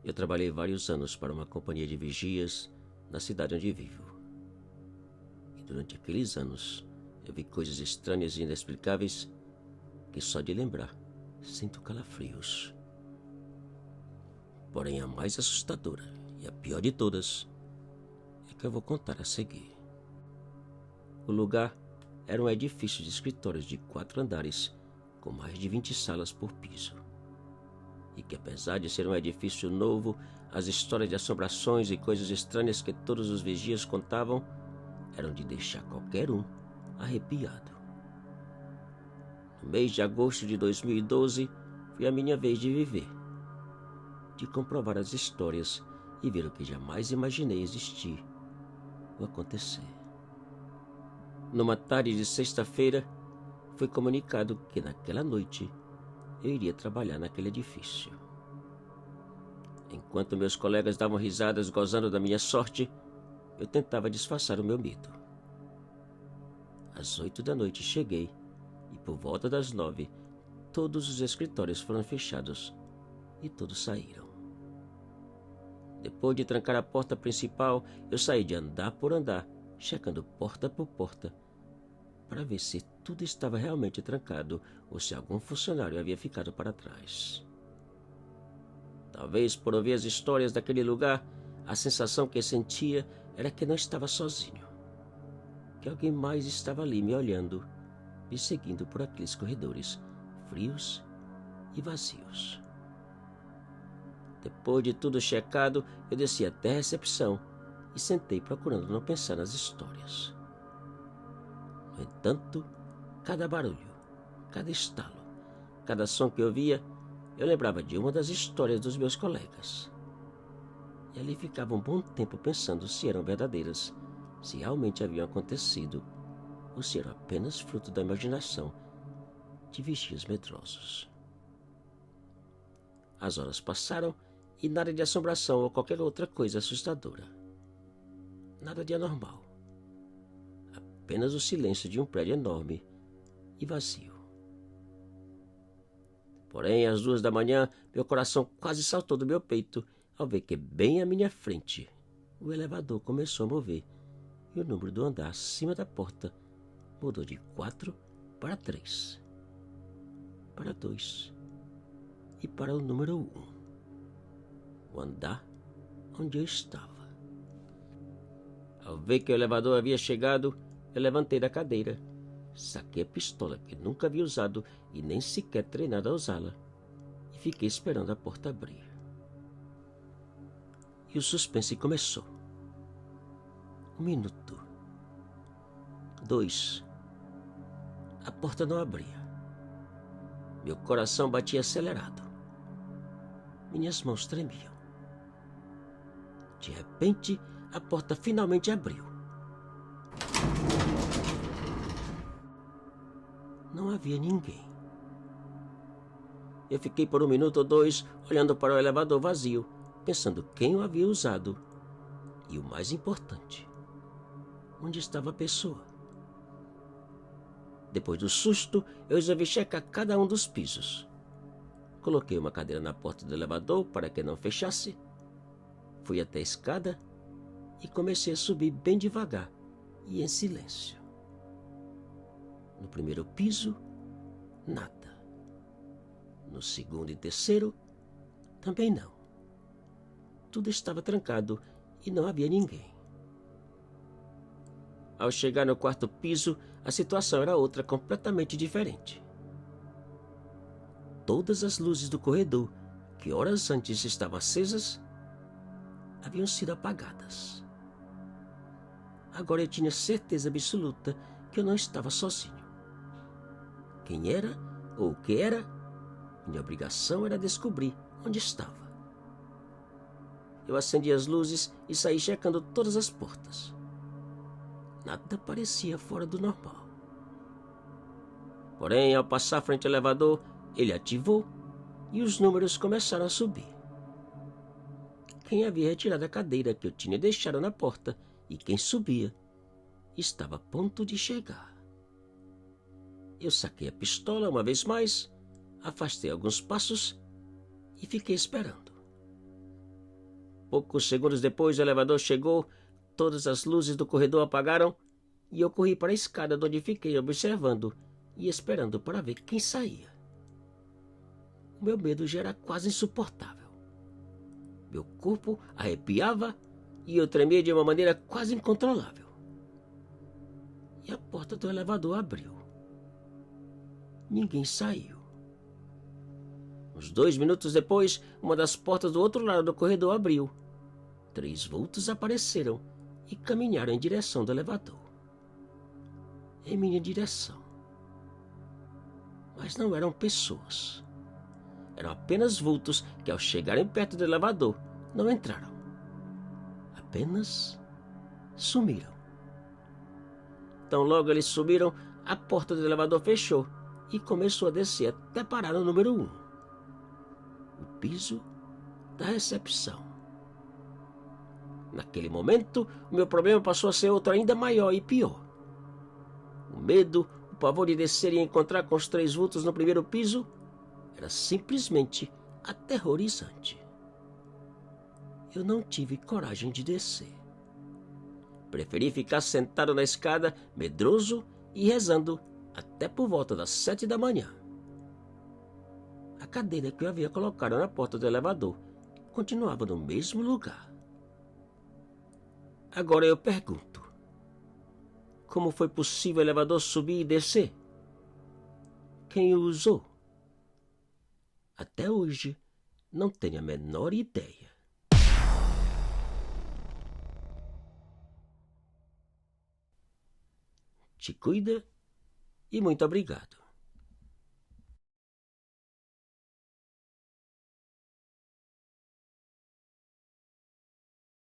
Eu trabalhei vários anos para uma companhia de vigias na cidade onde vivo. E durante aqueles anos, eu vi coisas estranhas e inexplicáveis que só de lembrar sinto calafrios. Porém, a mais assustadora e a pior de todas é que eu vou contar a seguir. O lugar era um edifício de escritórios de 4 andares com mais de 20 salas por piso. E que, apesar de ser um edifício novo, as histórias de assombrações e coisas estranhas que todos os vigias contavam eram de deixar qualquer um arrepiado. No mês de agosto de 2012, foi a minha vez de viver, de comprovar as histórias e ver o que jamais imaginei existir ou acontecer. Numa tarde de sexta-feira, foi comunicado que naquela noite eu iria trabalhar naquele edifício. Enquanto meus colegas davam risadas gozando da minha sorte, eu tentava disfarçar o meu medo. Às 8 da noite cheguei e por volta das 9, todos os escritórios foram fechados e todos saíram. Depois de trancar a porta principal, eu saí de andar por andar, checando porta por porta, para ver se tudo estava realmente trancado ou se algum funcionário havia ficado para trás. Talvez por ouvir as histórias daquele lugar, a sensação que sentia era que não estava sozinho, que alguém mais estava ali me olhando, me seguindo por aqueles corredores frios e vazios. Depois de tudo checado, eu desci até a recepção e sentei procurando não pensar nas histórias. No entanto, cada barulho, cada estalo, cada som que eu ouvia, eu lembrava de uma das histórias dos meus colegas. E ali ficava um bom tempo pensando se eram verdadeiras, se realmente haviam acontecido, ou se eram apenas fruto da imaginação de vigias medrosos. As horas passaram e nada de assombração ou qualquer outra coisa assustadora. Nada de anormal. Apenas o silêncio de um prédio enorme e vazio. Porém, às 2 da manhã, meu coração quase saltou do meu peito ao ver que bem à minha frente, o elevador começou a mover e o número do andar acima da porta mudou de 4 para 3, para 2 e para o número 1. O andar onde eu estava. Ao ver que o elevador havia chegado, eu levantei da cadeira, saquei a pistola que nunca havia usado e nem sequer treinado a usá-la, e fiquei esperando a porta abrir. E o suspense começou. 1 minuto. 2. A porta não abria. Meu coração batia acelerado. Minhas mãos tremiam. De repente, a porta finalmente abriu. Não havia ninguém. Eu fiquei por 1 minuto ou 2 olhando para o elevador vazio, pensando quem o havia usado. E o mais importante, onde estava a pessoa. Depois do susto, eu resolvi checar cada um dos pisos. Coloquei uma cadeira na porta do elevador para que não fechasse. Fui até a escada e comecei a subir bem devagar e em silêncio. No primeiro piso, nada. No segundo e terceiro, também não. Tudo estava trancado e não havia ninguém. Ao chegar no 4º piso, a situação era outra completamente diferente. Todas as luzes do corredor, que horas antes estavam acesas, haviam sido apagadas. Agora eu tinha certeza absoluta que eu não estava sozinho. Quem era ou o que era, minha obrigação era descobrir onde estava. Eu acendi as luzes e saí checando todas as portas. Nada parecia fora do normal. Porém, ao passar frente ao elevador, ele ativou e os números começaram a subir. Quem havia retirado a cadeira que eu tinha deixado na porta e quem subia estava a ponto de chegar. Eu saquei a pistola uma vez mais, afastei alguns passos e fiquei esperando. Poucos segundos depois, o elevador chegou, todas as luzes do corredor apagaram e eu corri para a escada, onde fiquei observando e esperando para ver quem saía. O meu medo já era quase insuportável. Meu corpo arrepiava e eu tremia de uma maneira quase incontrolável. E a porta do elevador abriu. Ninguém saiu. Uns 2 minutos depois, uma das portas do outro lado do corredor abriu. 3 vultos apareceram e caminharam em direção do elevador. Em minha direção. Mas não eram pessoas. Eram apenas vultos que, ao chegarem perto do elevador, não entraram. Apenas sumiram. Tão logo eles sumiram, a porta do elevador fechou e começou a descer até parar no número 1. O piso da recepção. Naquele momento, o meu problema passou a ser outro ainda maior e pior. O medo, o pavor de descer e encontrar com os 3 vultos no primeiro piso era simplesmente aterrorizante. Eu não tive coragem de descer. Preferi ficar sentado na escada, medroso e rezando até por volta das 7 da manhã. A cadeira que eu havia colocado na porta do elevador continuava no mesmo lugar. Agora eu pergunto: como foi possível o elevador subir e descer? Quem o usou? Até hoje, não tenho a menor ideia. Te cuida e muito obrigado.